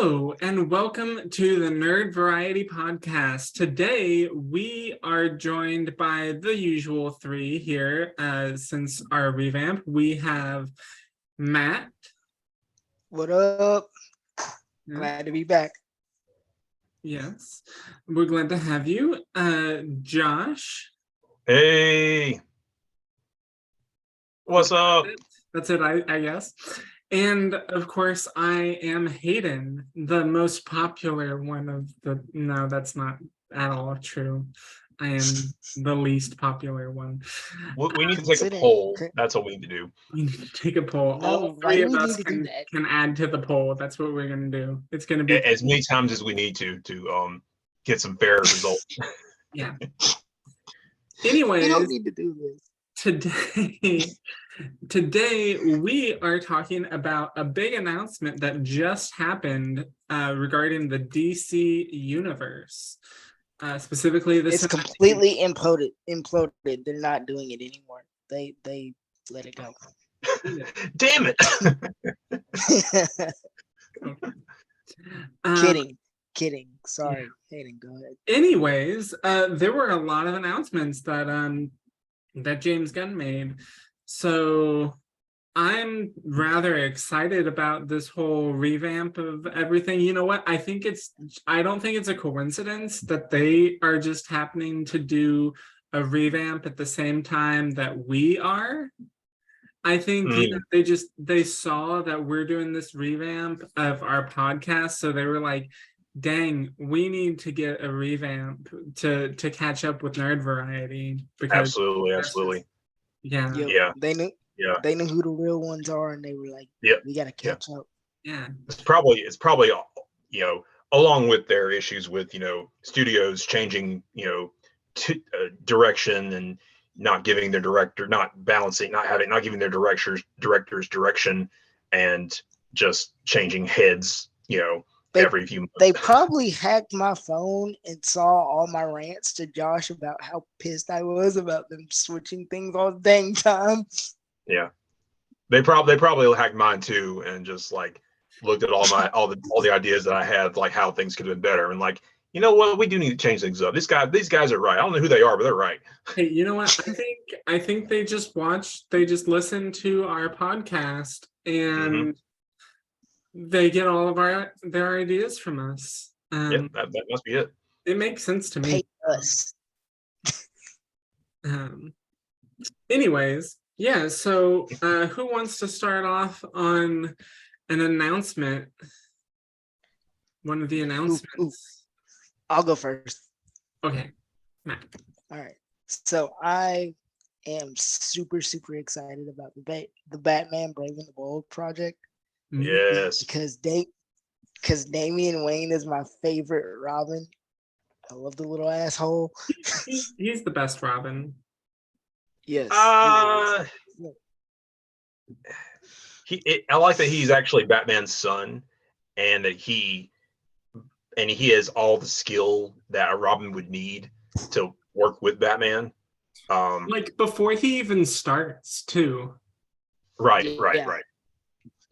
Hello, and welcome to the Nerd Variety Podcast. Today, we are joined by the usual three here. Since our revamp, we have Matt. What up? Yeah. Glad to be back. Yes, we're glad to have you. Josh. Hey, what's up? That's it, I guess. And of course, I am Hayden, the most popular one of the. No, that's not at all true. I am the least popular one. We need to take a poll. That's what we need to do. We need to take a poll. No, All three of we us need to do that. can add to the poll. That's what we're going to do. It's going to be as many times as we need to get some fair results. Yeah. Anyways, we don't need to do this. Today we are talking about a big announcement that just happened regarding the DC universe. Specifically, It's completely imploded. They're not doing it anymore. They let it go. Damn it! Kidding. Sorry, Hayden. Go ahead. Anyways, there were a lot of announcements that James Gunn made. So I'm rather excited about this whole revamp of everything. You know what? I don't think it's a coincidence that they are just happening to do a revamp at the same time that we are. I think they saw that we're doing this revamp of our podcast, so they were like, dang, we need to get a revamp to catch up with Nerd Variety. Because absolutely. Yeah. They knew who the real ones are, and they were like, we got to catch up. Yeah. It's probably along with their issues with studios changing direction and not giving their director, not giving their directors direction, and just changing heads every few months. They probably hacked my phone and saw all my rants to Josh about how pissed I was about them switching things all the dang time. Yeah, they probably hacked mine too, and just like looked at all the ideas that I had, like how things could have been better, and like, you know what, we do need to change things up. These guys are right. I don't know who they are, but they're right. Hey, you know what? I think they just listened to our podcast and they get all of their ideas from us. Yeah, that must be it. It makes sense to me. Pay us. Anyways, yeah. So, who wants to start off on an announcement? One of the announcements. I'll go first. Okay, Matt. All right. So I am super excited about the Batman Brave and the Bold project. Yes. Because Damian Wayne is my favorite Robin. I love the little asshole. He's the best Robin. Yes. I like that he's actually Batman's son, and that he has all the skill that a Robin would need to work with Batman. Like before he even starts, too. Right.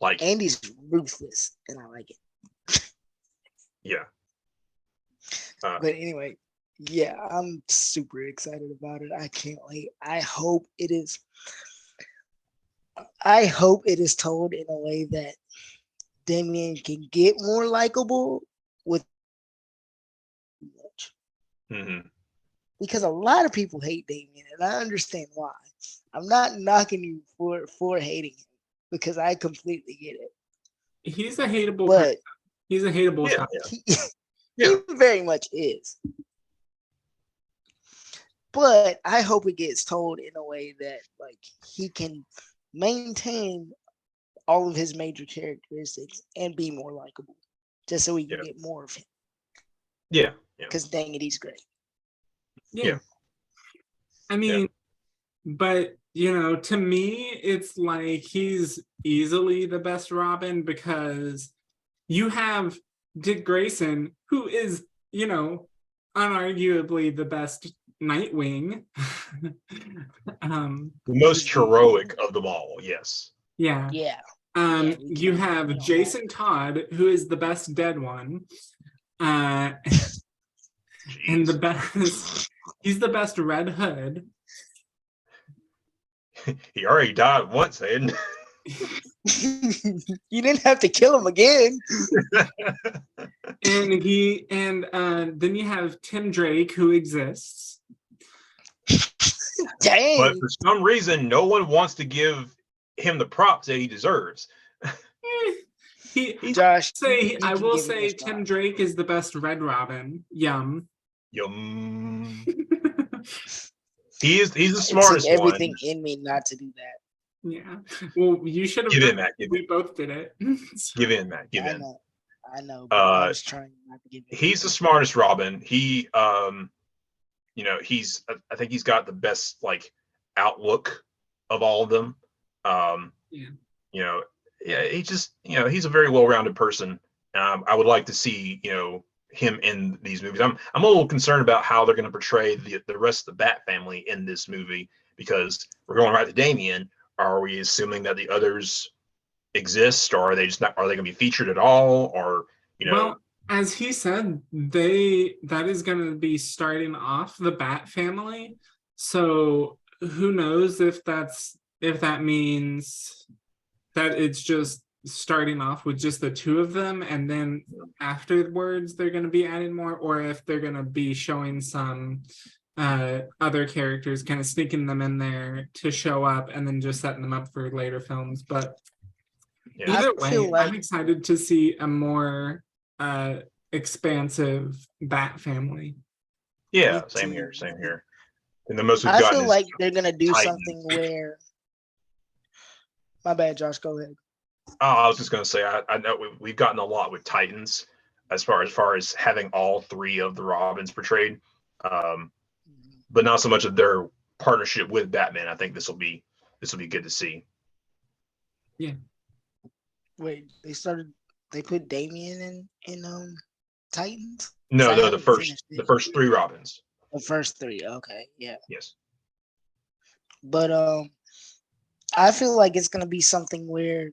Like, Andy's ruthless, and I like it. Yeah. But anyway, yeah, I'm super excited about it. I can't wait. I hope it is told in a way that Damian can get more likable with much. Because a lot of people hate Damian, and I understand why. I'm not knocking you for hating him, because I completely get it. He's a hateable person. He's a hateable He very much is. But I hope it gets told in a way that like he can maintain all of his major characteristics and be more likable, just so we can get more of him. Yeah. Because dang it, he's great. Yeah. I mean, but to me, it's like he's easily the best Robin, because you have Dick Grayson, who is, unarguably the best Nightwing. The most heroic of them all, yes. Yeah. You have Jason Todd, who is the best dead one. And the best, he's the best Red Hood. He already died once, Aiden. You didn't have to kill him again. And then you have Tim Drake, who exists. Dang. But for some reason, no one wants to give him the props that he deserves. Josh, I will say Tim Drake is the best Red Robin. Yum. He's the smartest one. Everything in me not to do that. Yeah. Well, you should have. Give in, Matt. We both did it. Give in, Matt. Give in. I know. But I was trying not to give in. He's the smartest Robin. He, he's. I think he's got the best like outlook of all of them. He just, he's a very well-rounded person. I would like to see, him in these movies. I'm a little concerned about how they're going to portray the rest of the Bat family in this movie, because we're going right to Damian. Are we assuming that the others exist, or are they just not? Are they going to be featured at all, or Well, as he said, that is going to be starting off the Bat family. So who knows if that means that it's just starting off with just the two of them, and then afterwards they're going to be adding more, or if they're going to be showing some other characters, kind of sneaking them in there to show up and then just setting them up for later films. But either way, I'm excited to see a more expansive Bat family. Yeah, same here. And the most we've I gotten feel like they're gonna do Titans. something where. My bad, Josh. Go ahead. Oh, I was just gonna say I know we've gotten a lot with Titans as far as having all three of the Robins portrayed, but not so much of their partnership with Batman. I think this will be good to see. Yeah. Wait, they put Damian in Titans? No, the first three Robins. The first three, okay, yeah. Yes. But I feel like it's gonna be something where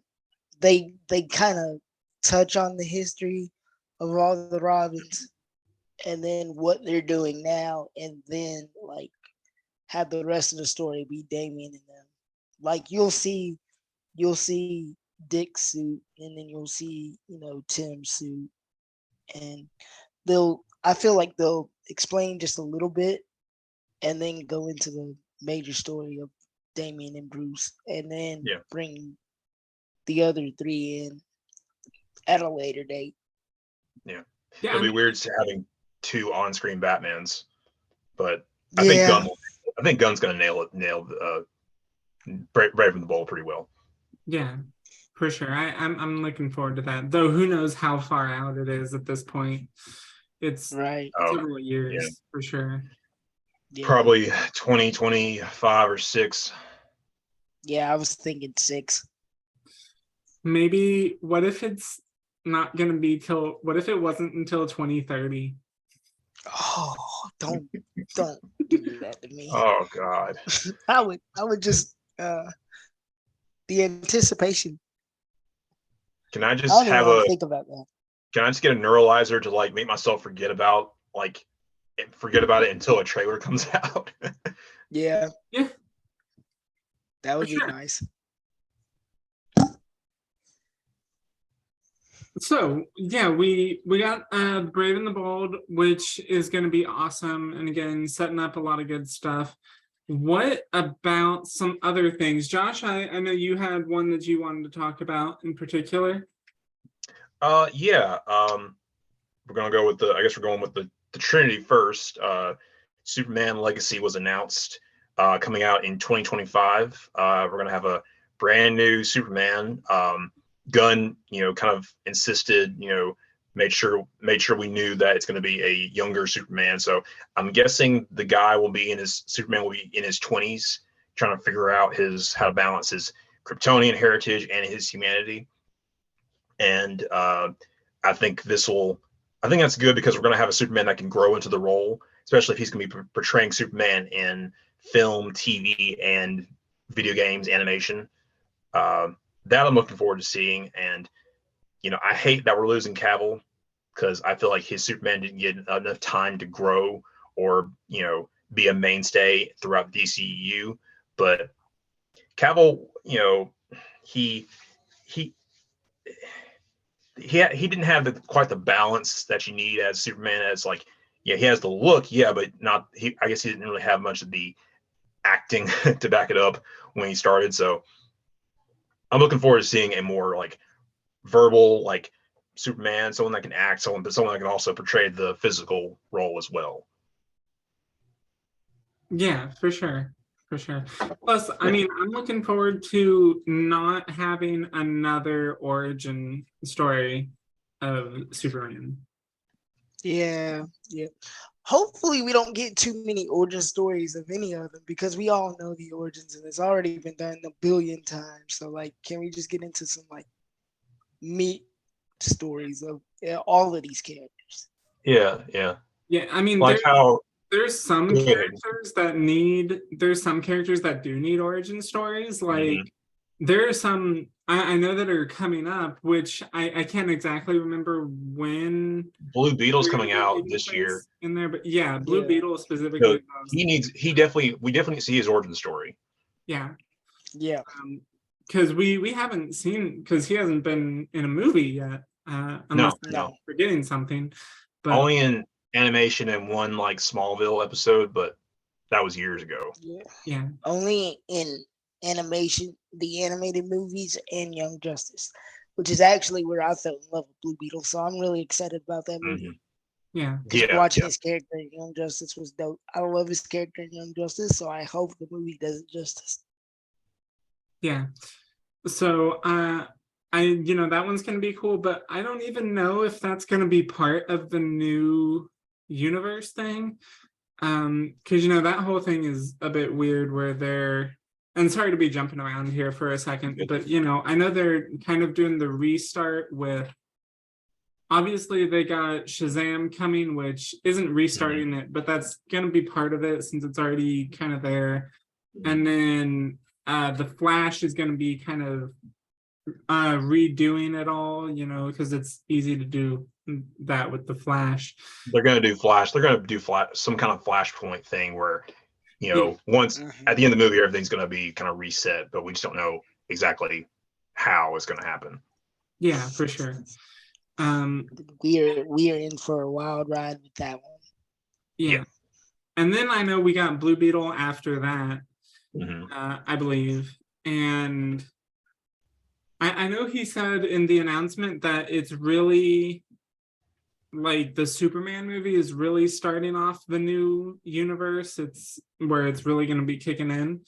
they kind of touch on the history of all the Robins and then what they're doing now, and then like have the rest of the story be Damian and them. Like you'll see Dick's suit, and then you'll see, Tim's suit, and I feel like they'll explain just a little bit and then go into the major story of Damian and Bruce, and then bring the other three in at a later date. Yeah. It'll be weird having two on-screen Batmans, but I think Gunn's gonna nail Brave and the Bold pretty well. Yeah, for sure. I'm looking forward to that. Though who knows how far out it is at this point. It's several years for sure. Yeah. Probably 2025 or 6. Yeah, I was thinking 6. Maybe what if it's not gonna be what if it wasn't until 2030? Oh, don't do that to me. Oh God. I would just the anticipation. Can I just think about that? Can I just get a neuralizer to like make myself forget about it until a trailer comes out? Yeah. That would be nice. So yeah, we got Brave and the Bold, which is going to be awesome, and again setting up a lot of good stuff. What about some other things, Josh? I know you had one that you wanted to talk about in particular. We're gonna go with the Trinity first. Superman Legacy was announced, coming out in 2025. We're gonna have a brand new Superman. Gunn, kind of insisted, made sure we knew that it's going to be a younger Superman. So I'm guessing the guy Superman will be in his 20s, trying to figure out how to balance his Kryptonian heritage and his humanity. And I think that's good, because we're going to have a Superman that can grow into the role, especially if he's going to be portraying Superman in film, TV, and video games, animation. that I'm looking forward to seeing. And I hate that we're losing Cavill because I feel like his Superman didn't get enough time to grow or be a mainstay throughout DCU. But Cavill, he he he didn't have quite the balance that you need as Superman. As like, he has the look, but not. I guess he didn't really have much of the acting to back it up when he started. So I'm looking forward to seeing a more like verbal, like Superman, someone that can act, someone that can also portray the physical role as well. Yeah, for sure. Plus, I mean, I'm looking forward to not having another origin story of Superman. Yeah. Hopefully we don't get too many origin stories of any of them, because we all know the origins and it's already been done a billion times. So like, can we just get into some like meat stories of all of these characters? Yeah. I mean, Like how there's some characters that do need origin stories. Like there are some I know that are coming up, which I can't exactly remember when. Blue Beetle's coming out this year in there, but Blue Beetle specifically. So we definitely see his origin story. Yeah. Because we haven't seen, because he hasn't been in a movie yet, unless I'm forgetting something. But only in animation and one like Smallville episode, but that was years ago. Yeah. Only in animation, the animated movies, and Young Justice, which is actually where I fell in love with Blue Beetle. So I'm really excited about that movie. Watching his character in Young Justice was dope. I love his character in Young Justice, so I hope the movie does it justice. Yeah. So that one's gonna be cool, but I don't even know if that's gonna be part of the new universe thing. Because that whole thing is a bit weird where they're, and sorry to be jumping around here for a second, but I know they're kind of doing the restart with, obviously they got Shazam coming, which isn't restarting it, but that's gonna be part of it since it's already kind of there. And then the Flash is gonna be kind of redoing it all, because it's easy to do that with the Flash. They're going to do Flash. They're going to do some kind of Flashpoint thing where, once at the end of the movie, everything's going to be kind of reset, but we just don't know exactly how it's going to happen. Yeah, for sure. We're in for a wild ride with that one. Yeah. And then I know we got Blue Beetle after that, I believe. And I know he said in the announcement that it's really like the Superman movie is really starting off the new universe. It's where it's really going to be kicking in.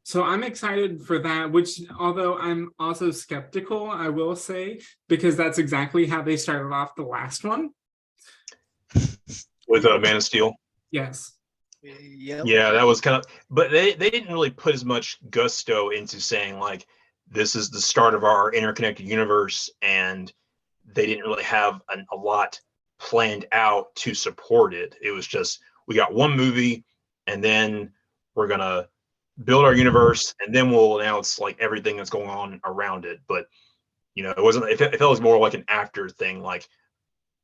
So I'm excited for that, which, although I'm also skeptical, I will say, because that's exactly how they started off the last one. With Man of Steel? Yes. Yeah, that was kind of, but they didn't really put as much gusto into saying like, this is the start of our interconnected universe, and they didn't really have a lot planned out to support it. It was just, we got one movie, and then we're gonna build our universe, and then we'll announce like everything that's going on around it. But it wasn't. It felt more like an after thing, like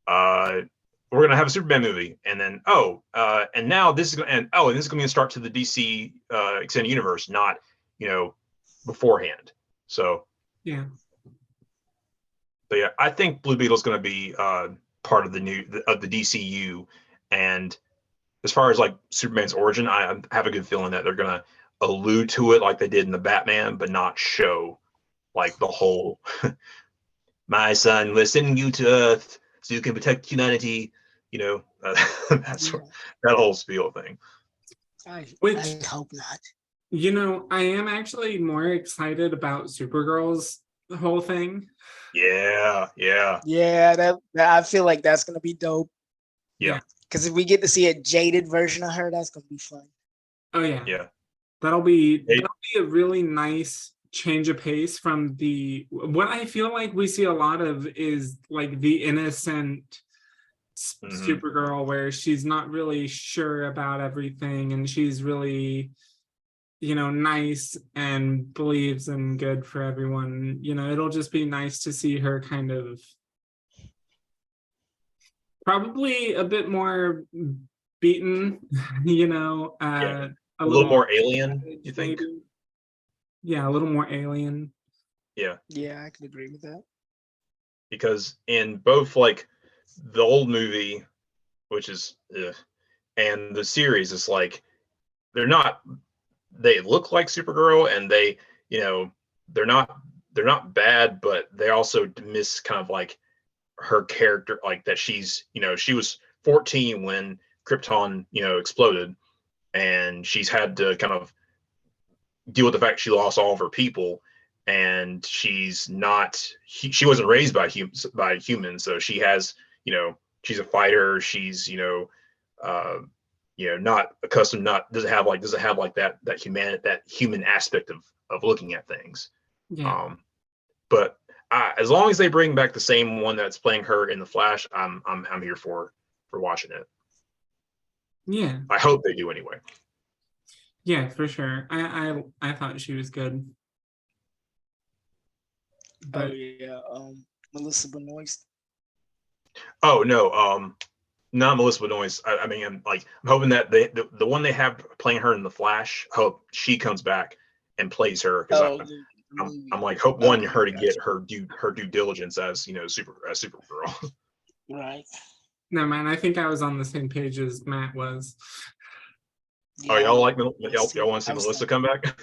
we're gonna have a Superman movie, and then and now this is gonna, and this is gonna be a start to the DC extended universe, not beforehand. So but yeah, I think Blue Beetle's gonna be part of the DCU, and as far as like Superman's origin, I have a good feeling that they're gonna allude to it like they did in the Batman, but not show like the whole my son, we're sending you to Earth so you can protect humanity. That whole spiel thing. I hope not. I am actually more excited about Supergirl's whole thing. Yeah. That I feel like that's gonna be dope. Yeah. Because if we get to see a jaded version of her, that's gonna be fun. Oh yeah. Yeah. That'll be a really nice change of pace from what I feel like we see a lot of is like the innocent Supergirl, where she's not really sure about everything and she's really nice and believes in good for everyone. It'll just be nice to see her kind of probably a bit more beaten, Yeah. a A little more more alien, you think? maybe. Yeah, a little more alien. Yeah, Yeah, I can agree with that. because in both like the old movie, which is and the series, it's like they're not. They look like Supergirl, and they, they're not. They're not bad, but they also miss kind of like her character, like that she was 14 when Krypton, exploded, and she's had to kind of deal with the fact she lost all of her people, and she's not she wasn't raised by humans, so she has, she's a fighter, she's, uh not accustomed, not doesn't have like that human aspect of looking at things. Yeah. But as long as they bring back the same one that's playing her in the Flash, I'm here for watching it. Yeah. I hope they do anyway. Yeah, for sure. I thought she was good. But Oh yeah, Melissa Benoist. Oh no, not Melissa Benoist. I mean, I'm hoping that the one they have playing her in the Flash, hope she comes back and plays her, because Oh, I'm like, hope one, okay, her to get gotcha. her due diligence as, Supergirl. Right. no, man, I think I was on the same page as Matt was. Oh, Yeah, y'all like Melissa. y'all want to see I was Melissa thinking. come back?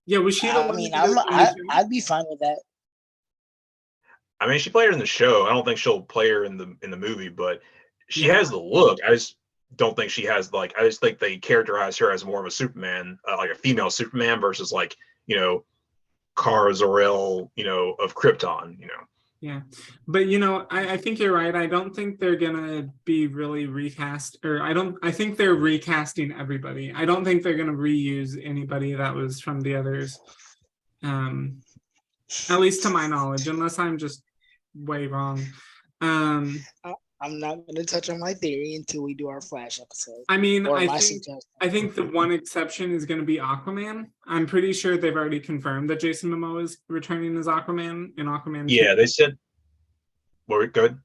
Yeah, was she the I one mean, that did it in the show? I'd be fine with that. I mean, she played her in the show. I don't think she'll play her in the movie, but she Yeah. has the look. I just don't think she has like. I just think they characterize her as more of a Superman, like a female Superman versus like, Kara Zor-El, of Krypton. Yeah. But I think you're right. I don't think they're gonna be really recast, or I think they're recasting everybody. I don't think they're gonna reuse anybody that was from the others. At least to my knowledge, unless I'm just way wrong. I'm not going to touch on my theory until we do our Flash episode. I mean, Or I my think suggestion. the one exception is going to be Aquaman. I'm pretty sure they've already confirmed that Jason Momoa is returning as Aquaman in Aquaman 2. Yeah, they said. We're good.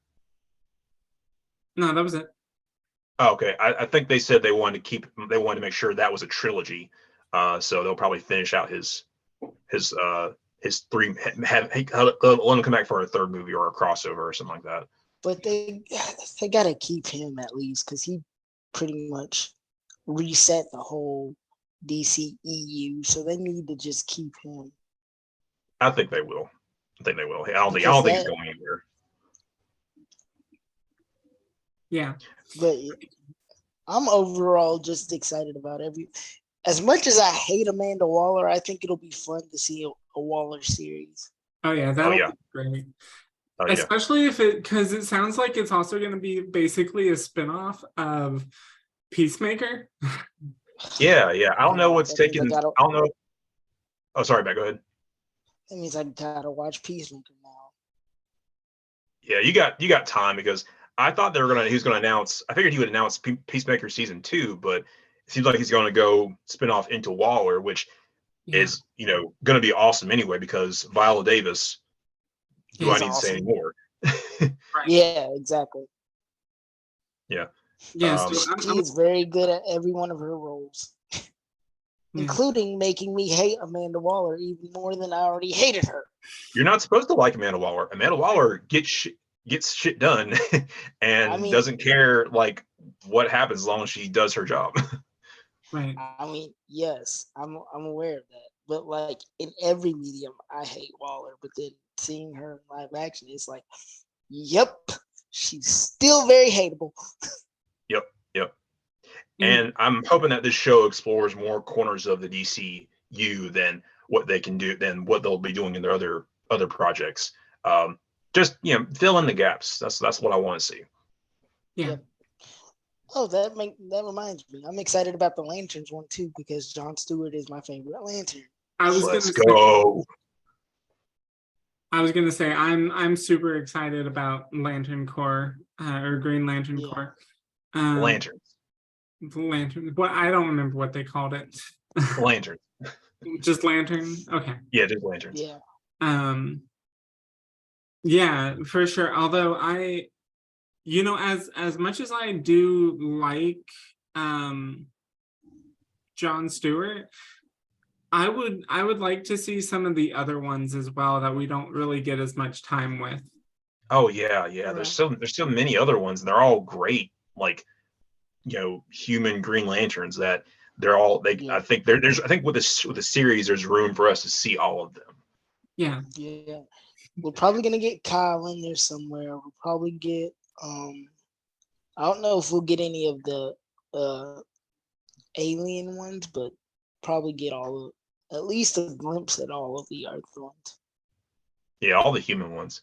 No, that was it. Oh, okay, I think they said they wanted to make sure that was a trilogy. So they'll probably finish out his three. Let him come back for a third movie or a crossover or something like that. But they got to keep him at least, because he pretty much reset the whole DCEU. So they need to just keep him. I think they will. I don't think he's going anywhere. Yeah. But I'm overall just excited about as much as I hate Amanda Waller, I think it'll be fun to see a Waller series. Oh yeah, that'll be great. Oh, yeah. Especially because it sounds like it's also going to be basically a spinoff of Peacemaker. Yeah. I don't know what's taking. I don't know. Oh, sorry, Matt. Go ahead. That means I gotta watch Peacemaker now. Yeah, you got time, because I thought he was gonna announce. I figured he would announce Peacemaker season 2, but it seems like he's going to go spin off into Waller, which is going to be awesome anyway, because Viola Davis. Do I need to say any more? Right. Yeah, exactly. Yeah. Yes, she is very good at every one of her roles, including making me hate Amanda Waller even more than I already hated her. You're not supposed to like Amanda Waller. Amanda Waller gets shit done and doesn't care like what happens as long as she does her job. Right. I mean, yes, I'm aware of that. But like in every medium, I hate Waller. But then seeing her in live action, it's like, yep, she's still very hateable. Yep. And I'm hoping that this show explores more corners of the DCU than what they can do, than what they'll be doing in their other projects. Just fill in the gaps. That's what I want to see. Yeah. Oh, that reminds me. I'm excited about the Lanterns one too, because Jon Stewart is my favorite Lantern. Let's go. I was gonna say I'm super excited about Lantern Corps or Green Lantern Corps. Lanterns. Lantern. But I don't remember what they called it. Lantern. Just Lantern? Okay. Yeah, just lanterns. Yeah. Yeah, for sure. Although as much as I do like Jon Stewart, I would like to see some of the other ones as well that we don't really get as much time with. Oh yeah. Right. There's so many other ones, and they're all great. Like, human Green Lanterns that they're all they. Yeah. I think there's I think with the series, there's room for us to see all of them. Yeah. Yeah. We're probably gonna get Kyle in there somewhere. We'll probably get I don't know if we'll get any of the alien ones, but probably get at least a glimpse at all of the Earth ones. Yeah, all the human ones.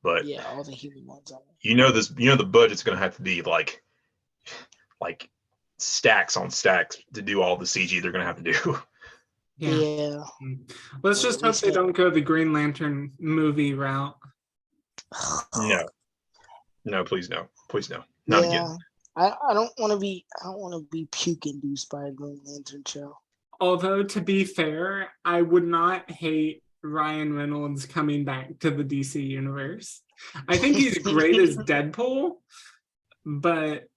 But Yeah, all the human ones. the budget's gonna have to be like stacks on stacks to do all the CG they're gonna have to do. Yeah. Let's just hope they don't go the Green Lantern movie route. No, please no. Not again. I don't want to be puke induced by a Green Lantern show. Although, to be fair, I would not hate Ryan Reynolds coming back to the DC universe. I think he's great as Deadpool, but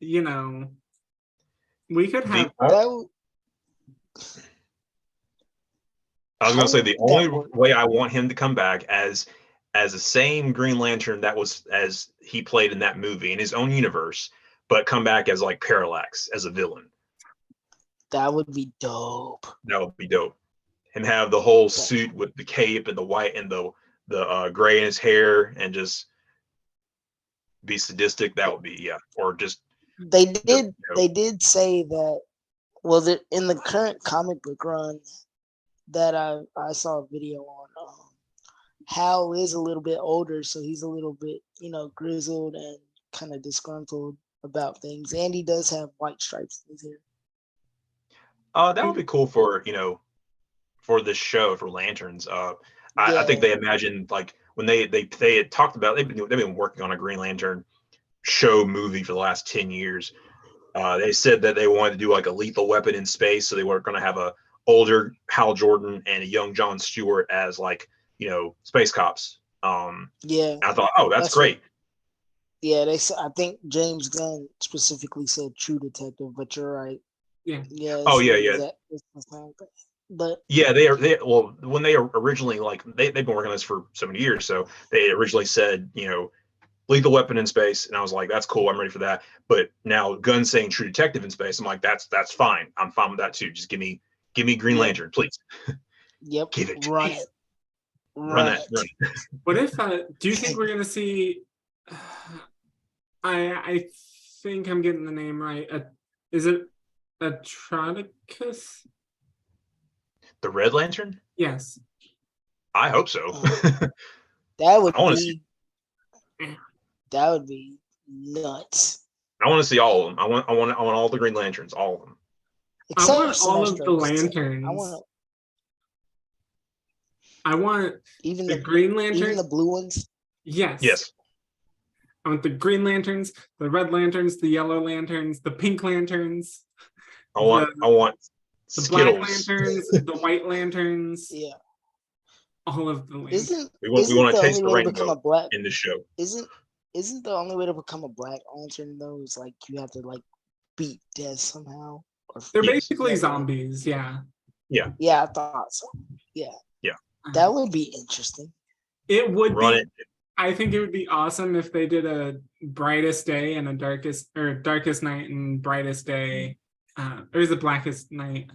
we could have. I was gonna say the only way I want him to come back as the same Green Lantern that was as he played in that movie in his own universe, but come back as like Parallax as a villain. That would be dope. That would be dope. Him have the whole suit with the cape and the white and the gray in his hair and just be sadistic. That would be or just they did say that. Well, in the current comic book run that I saw a video on, Hal is a little bit older, so he's a little bit grizzled and kind of disgruntled about things, and he does have white stripes in his hair. That would be cool for this show for Lanterns. I think they imagined like when they had talked about they've been working on a Green Lantern show movie for the last 10 years. They said that they wanted to do like a Lethal Weapon in space, so they were going to have a older Hal Jordan and a young Jon Stewart as like space cops. I thought, oh, that's great. I think James Gunn specifically said True Detective, but you're right. Yeah. Oh yeah. But well, when they originally they've been working on this for so many years, so they originally said Lethal Weapon in space, and I was like, that's cool, I'm ready for that. But now Gunn saying True Detective in space, I'm like, that's fine, I'm fine with that too. Just give me Green Lantern, please. Yep. Give it to run me. it. Run it. What if? Do you think we're gonna see? I think I'm getting the name right. Is it Atronicus? The Red Lantern? Yes. I hope so. That would be nuts. I want to see all of them. I want all the Green Lanterns, all of them. I want all of the lanterns. I want even the Green Lantern, even the blue ones. Yes. I want the Green Lanterns, the Red Lanterns, the Yellow Lanterns, the Pink Lanterns. I want the Skittles. Black Lanterns, the White Lanterns. Yeah. All of the lanterns. We want to taste the rainbow in the show. Isn't the only way to become a Black Lantern though is like you have to like beat death somehow? They're basically zombies, yeah. Yeah. Yeah, I thought so. Yeah. Yeah. That would be interesting. It would be. I think it would be awesome if they did a brightest day and a darkest night and brightest day. Or is it blackest night?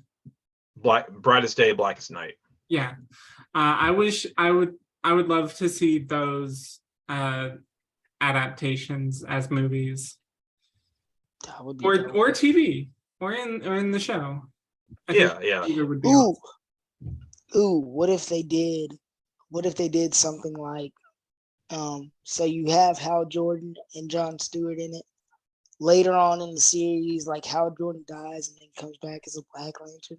Brightest day, blackest night. Yeah. I would love to see those adaptations as movies. That would be or TV or in the show. Yeah. Would be awesome. What if they did something like so you have Hal Jordan and Jon Stewart in it. Later on in the series, like Hal Jordan dies and then comes back as a Black Lantern.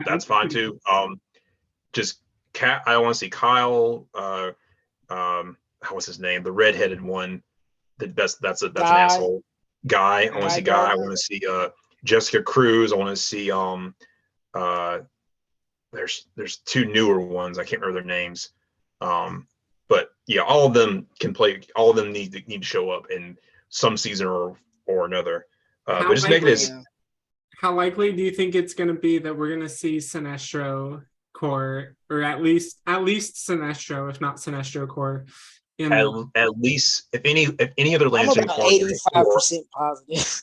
That's fine too. I want to see Kyle. What's his name? The redheaded one. That's an asshole. Guy. I want to see Guy. I want to see Jessica Cruz. I want to see there's two newer ones. I can't remember their names. But yeah, all of them can play. All of them need to show up in some season or another. How But just make it as How likely do you think it's going to be that we're going to see Sinestro Corps, or at least Sinestro, if not Sinestro Corps, in at least if any other I'm lanterns about are 85% positive.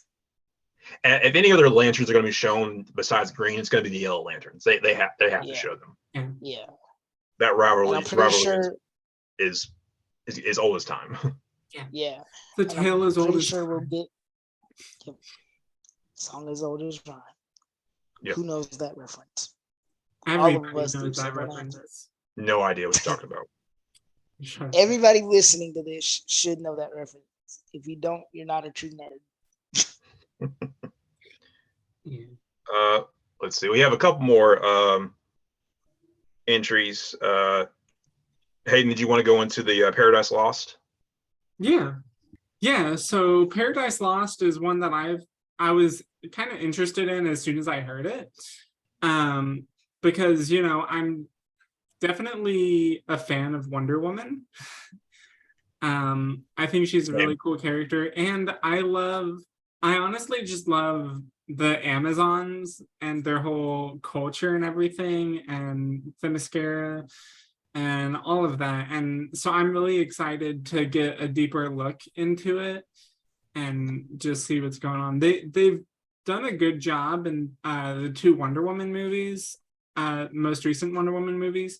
if any other lanterns are going to be shown besides green, it's going to be the yellow lanterns. They have to show them. Yeah. That And rivalry I'm pretty sure. is old as time. Yeah. the And tale I'm is old pretty as sure we'll time. get. Yep. Song as old as rhyme. Yep. Who knows that reference? Everybody us knows do, that so don't reference. No idea what you're talking about. Everybody listening to this should know that reference. If you don't, you're not a true nerd. Yeah. Let's see. We have a couple more entries. Hayden, did you want to go into the Paradise Lost? Yeah. So Paradise Lost is one that I was kind of interested in as soon as I heard it. Because I'm definitely a fan of Wonder Woman. I think she's a really cool character, and I honestly just love the Amazons and their whole culture and everything, and Themyscira and all of that. And so I'm really excited to get a deeper look into it and just see what's going on. They've done a good job in the two Wonder Woman movies, most recent Wonder Woman movies.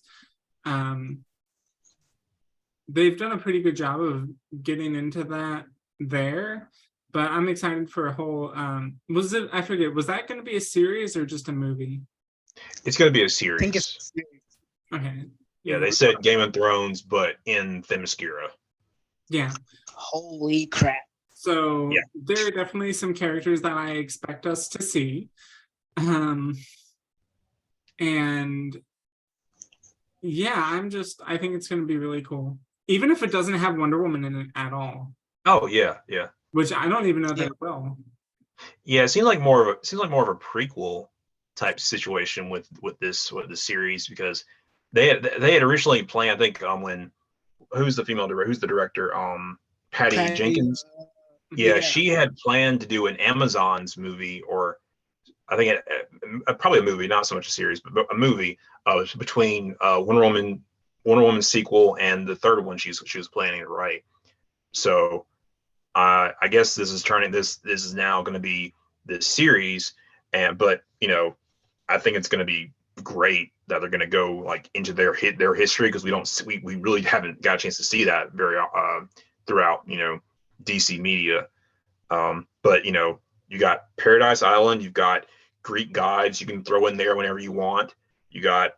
They've done a pretty good job of getting into that there, but I'm excited for a whole I forget, was that going to be a series or just a movie? It's going to be a I series. think it's Okay. Yeah, they said Game of Thrones, but in Themyscira. Yeah. Holy crap. So there are definitely some characters that I expect us to see. And yeah, I think it's going to be really cool. Even if it doesn't have Wonder Woman in it at all. Oh yeah. Which I don't even know that it will. Yeah, it seems like more of a prequel type situation with this series, because they had originally planned, I think, when who's the director? Patty Jenkins. Yeah, she had planned to do an Amazons movie, or I think probably a movie, not so much a series, but a movie between Wonder Woman sequel and the third one she was planning to write. So I guess this is now going to be this series, but I think it's going to be great that they're going to go like into their history, because we really haven't got a chance to see that very throughout DC media. But you got Paradise Island, you've got Greek gods you can throw in there whenever you want. You got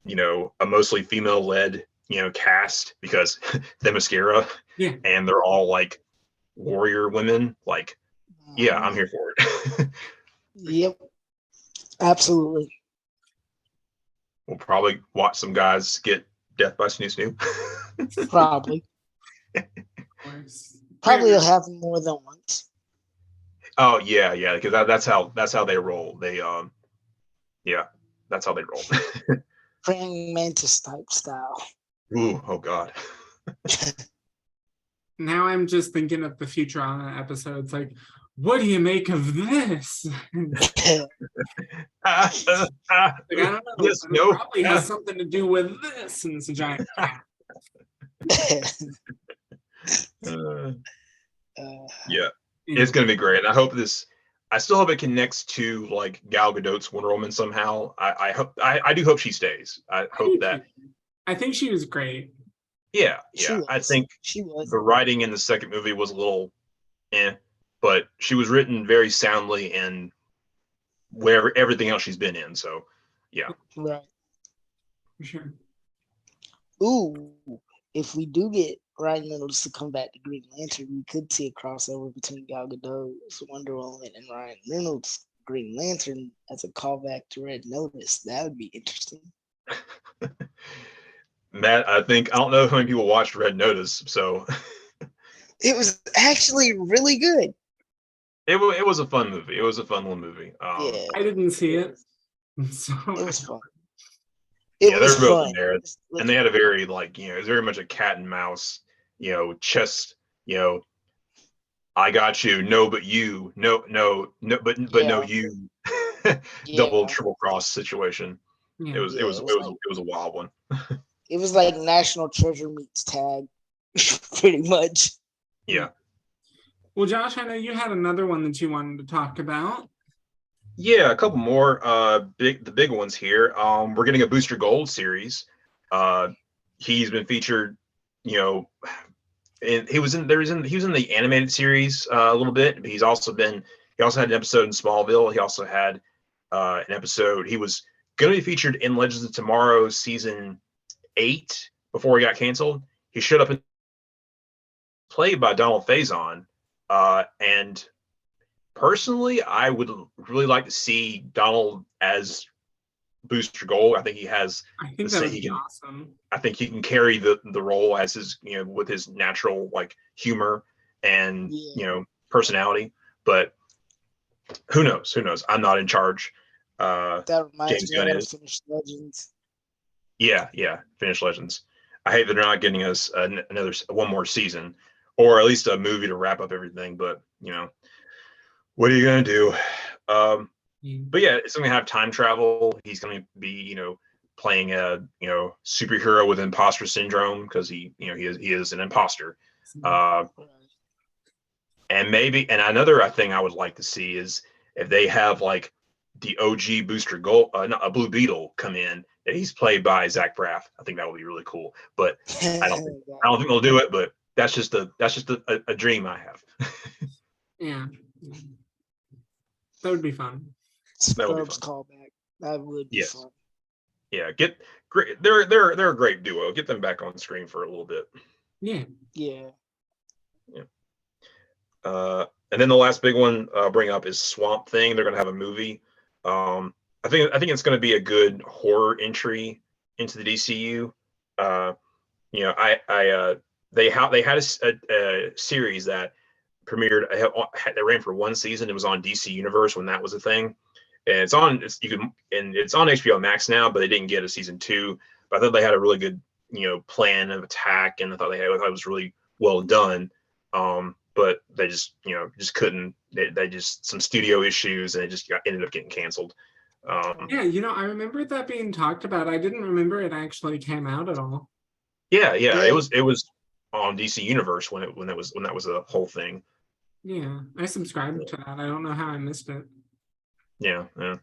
a mostly female-led cast, because Themyscira, and they're all like warrior women. Like, yeah, I'm here for it. Yep, absolutely. We'll probably watch some guys get death by Snoo Snoo. Probably. Probably will happen more than once. Oh yeah, because that's how they roll. They that's how they roll. Praying mantis type style. Ooh, oh god. Now I'm just thinking of the Futurama episodes, like, what do you make of this? Like, I don't know. Yes, it no. probably has something to do with this, and it's a giant cat. Yeah, it's gonna be great. And I still hope it connects to like Gal Gadot's Wonder Woman somehow. I do hope she stays. I think she was great. Yeah. I think she was. The writing in the second movie was a little but she was written very soundly in everything else she's been in. So yeah. Right. For sure. Ooh, if we do get Ryan Reynolds to come back to Green Lantern, we could see a crossover between Gal Gadot's Wonder Woman and Ryan Reynolds' Green Lantern as a callback to Red Notice. That would be interesting. Matt, I don't know how many people watched Red Notice, so it was actually really good. It was a fun movie. It was a fun little movie. Yeah, I didn't see it it, was, so it was fun. It Yeah, was they're both in fun. there, Just and look they at had a very like it was very much a cat and mouse, chess, you know, I got you, no, but you, no, no, no, but no, yeah, you, double yeah, triple cross situation. It yeah. was it yeah. was It it was was like it was a wild one. National Treasure meets Tag, pretty much. Yeah. Well, Josh, I know you had another one that you wanted to talk about. Yeah, a couple more the big ones here. We're getting a Booster Gold series. Uh he's been featured, you know, and he was in the animated series a little bit. But he also had an episode in Smallville. He also had an episode. He was going to be featured in Legends of Tomorrow season 8 before he got canceled. He showed up and played by Donald Faison, and personally, I would really like to see Donald as Booster Gold. I think he has I the think that same. would He be can. awesome. I think he can carry the role as his with his natural like humor and Yeah, personality. But who knows? Who knows? I'm not in charge. that reminds James me. I Gunn gotta is. finish Legends. Yeah, yeah. Finish Legends. I hate that they're not getting us another one more season, or at least a movie to wrap up everything. But what are you gonna do? Um, Yeah. but yeah, it's gonna have time travel. He's gonna be, playing a superhero with imposter syndrome because he is an imposter. Uh, and another thing I would like to see is if they have like the OG Booster Gold, not a Blue Beetle come in that he's played by Zach Braff. I think that would be really cool. But I don't think I don't think they'll do it. But that's just a dream I have. Yeah. That would be fun. That would be Scrubs fun. callback. That would be Yes. fun. Yeah, get great. They're a great duo. Get them back on screen for a little bit. Yeah. Yeah. Yeah. And then the last big one bring up is Swamp Thing. They're gonna have a movie. I think it's gonna be a good horror entry into the DCU. Uh, they had a series that premiered. They ran for one season. It was on DC Universe when that was a thing. And it's on HBO Max now, but they didn't get a season 2. But I thought they had a really good, plan of attack, and I thought it was really well done. But they just couldn't. They just some studio issues, and it just ended up getting canceled. Yeah, I remember that being talked about. I didn't remember it actually came out at all. Yeah, it Yeah. was on DC Universe when that was a whole thing. Yeah, I subscribed to that. I don't know how I missed it. Yeah, yeah.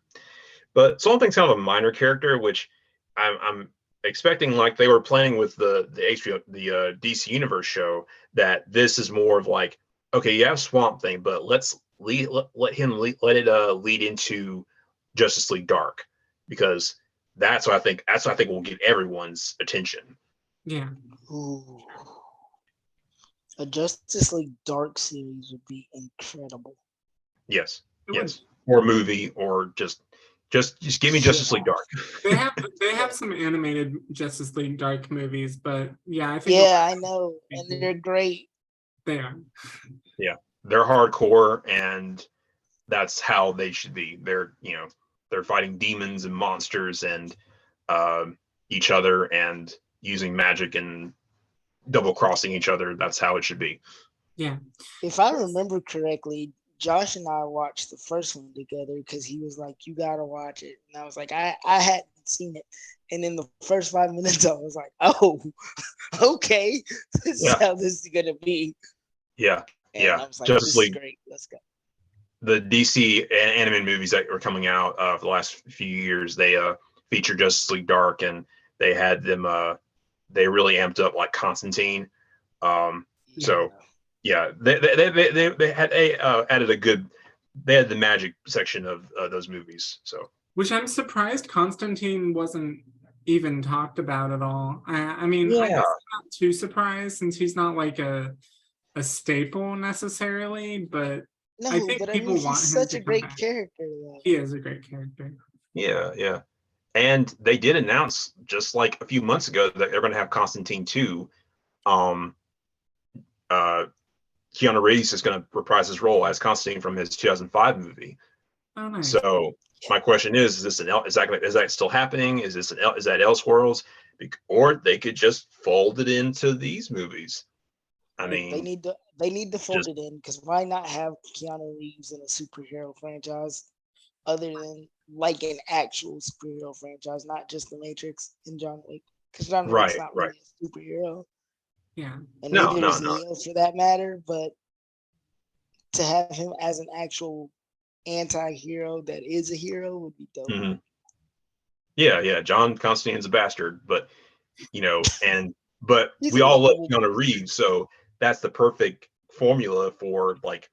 But Swamp Thing's kind of a minor character, which I'm expecting, like they were planning with the HBO the DC Universe show, that this is more of like, okay, you have Swamp Thing, but let him let it lead into Justice League Dark, because that's what I think will get everyone's attention. Yeah. Ooh. A Justice League Dark series would be incredible. Yes, It yes, or movie, or just give me Justice League Dark. They have some animated Justice League Dark movies, but yeah, I think Yeah, I know, and they're great. they are. Yeah, they're hardcore, and that's how they should be. They're fighting demons and monsters and each other, and using magic and double crossing each other. That's how it should be. Yeah. If I remember correctly, Josh and I watched the first one together because he was like, "You gotta watch it," and I was like, "I hadn't seen it." And in the first 5 minutes, I was like, "Oh, okay, this is Yeah. how this is gonna be." Yeah, And yeah. I was like, Justice "This is League, great. Let's go." the DC animated movies that were coming out for the last few years, they featured Justice League Dark, and they had them. They really amped up like Constantine. So yeah, they had added a good. They had the magic section of those movies. So Which I'm surprised Constantine wasn't even talked about at all. I mean, I yeah, guess I'm not too surprised since he's not like a staple necessarily, but I No, think but I mean, people he's want him such to a come great back. character, though. He is a great character. yeah. And they did announce just like a few months ago that they're going to have Constantine 2. Um, uh, Keanu Reeves is going to reprise his role as Constantine from his 2005 movie. Oh, nice. So my question is this is that still happening? Is that Elseworlds? Or they could just fold it into these movies. I mean, they need to fold it in, because why not have Keanu Reeves in a superhero franchise other than like an actual superhero franchise, not just The Matrix and John Wick, because John Wick's not really a superhero. Yeah. And neither is Neo for that matter, but to have him as an actual anti-hero that is a hero would be dope. Mm-hmm. Yeah. John Constantine's a bastard, but we all love Keanu Reeves, so that's the perfect formula for like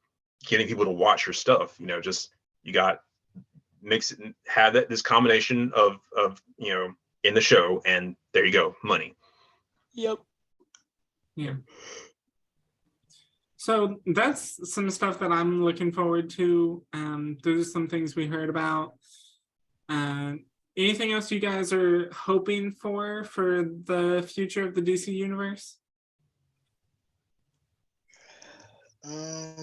getting people to watch your stuff. Just you got mix it, have this combination of in the show, and there you go, money. Yep. Yeah. So that's some stuff that I'm looking forward to. Those are some things we heard about. Anything else you guys are hoping for the future of the DC universe? I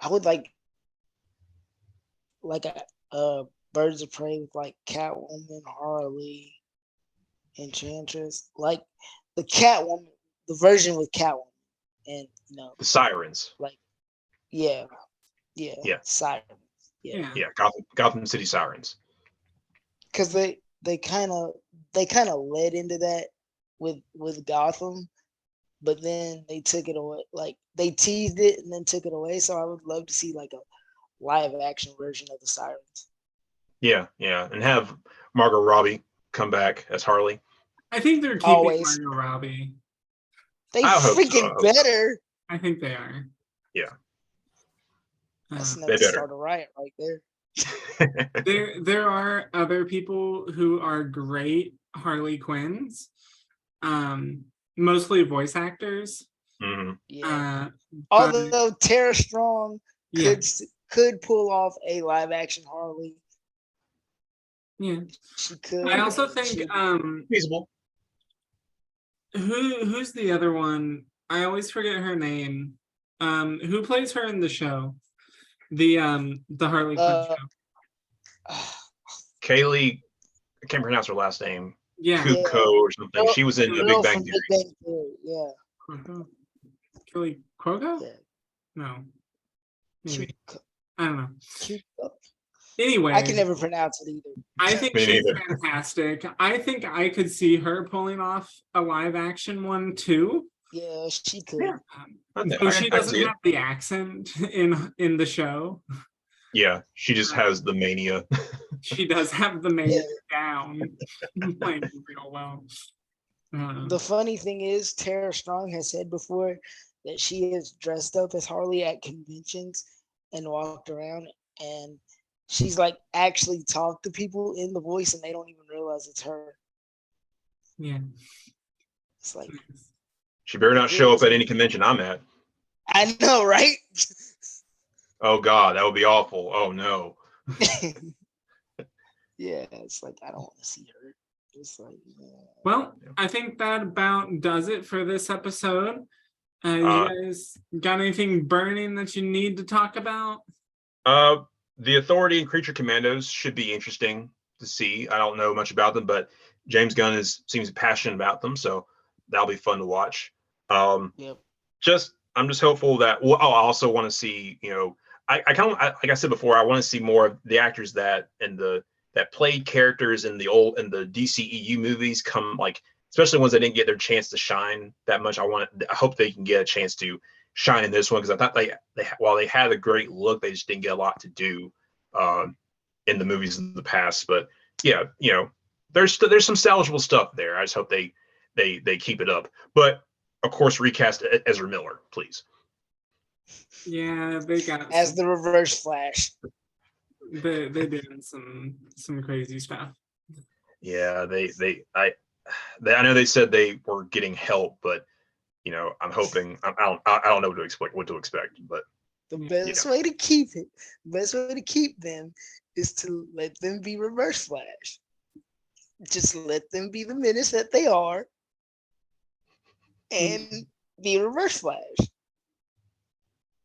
would like a Birds of Prey with like Catwoman, Harley, Enchantress, like the Catwoman, the version with Catwoman, and the Sirens. Like, yeah, Sirens. Yeah. Gotham City Sirens. Because they kind of led into that with Gotham, but then they took it away. Like they teased it and then took it away. So I would love to see like a live action version of the Sirens. Yeah, and have Margot Robbie come back as Harley. I think they're keeping Margot Robbie. They freaking better. I think they are. Yeah. That's enough to start a riot right there. There are other people who are great Harley Quinns, mostly voice actors. Mm-hmm. Yeah. Although Tara Strong could pull off a live action Harley. Yeah, she could. I also think feasible. Who's the other one? I always forget her name. Who plays her in the show? The Harley Quinn show. Kaylee, I can't pronounce her last name. Yeah. Kuko or something. She was in the Big Bang Theory. Yeah. Kaylee Cuoco? Yeah. No. Maybe. I don't know. Anyway, I can never pronounce it either. I think she's fantastic. I think I could see her pulling off a live action one too. Yeah, she could. So she doesn't have the accent in the show. Yeah, she just has the mania. She does have the mania down. Like real well. The funny thing is, Tara Strong has said before that she has dressed up as Harley at conventions and walked around, and she's like actually talked to people in the voice and they don't even realize it's her. Yeah. It's like she better not show up at any convention I'm at. I know, right? Oh God, that would be awful. Oh no. Yeah, it's like I don't want to see her. It's like well, I think that about does it for this episode. You guys got anything burning that you need to talk about? The Authority and Creature Commandos should be interesting to see. I don't know much about them, but James Gunn seems passionate about them, so that'll be fun to watch. I'm just hopeful that. Well, I also want to see. I kind of like I said before. I want to see more of the actors that played characters in the DCEU movies come, like especially ones that didn't get their chance to shine that much. I hope they can get a chance to shine in this one, because I thought they while they had a great look, they just didn't get a lot to do in the movies in the past. But yeah, there's some salvageable stuff there. I just hope they keep it up. But of course, recast Ezra Miller, please. Yeah, they got as the Reverse Flash. They did some crazy stuff. Yeah, I know they said they were getting help, but I'm hoping I don't know what to expect, but the best way to keep them is to let them be Reverse Flash. Just let them be the menace that they are. and be Reverse Flash.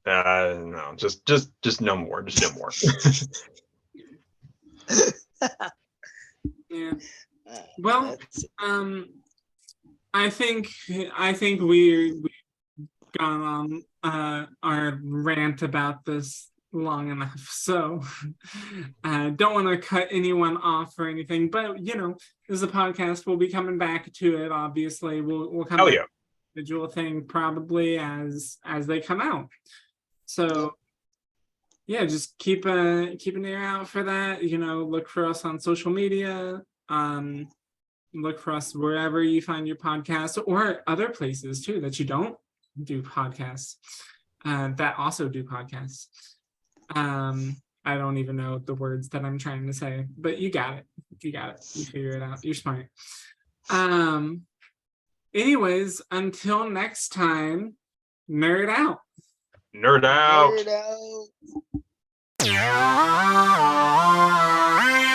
No, just no more. Just no more. Yeah. Uh, Well, that's it. I think we gone on our rant about this long enough. So don't want to cut anyone off or anything, but you know, this is a podcast. We'll be coming back to it. Obviously, we'll come Hell back yeah. to the individual thing probably as they come out. So yeah, just keep an ear out for that. You know, look for us on social media. Look for us wherever you find your podcasts or other places too that you don't do podcasts that also do podcasts. I don't even know the words that I'm trying to say, but you got it. You figure it out. You're smart. Anyways, until next time, nerd out. Nerd out. Nerd out.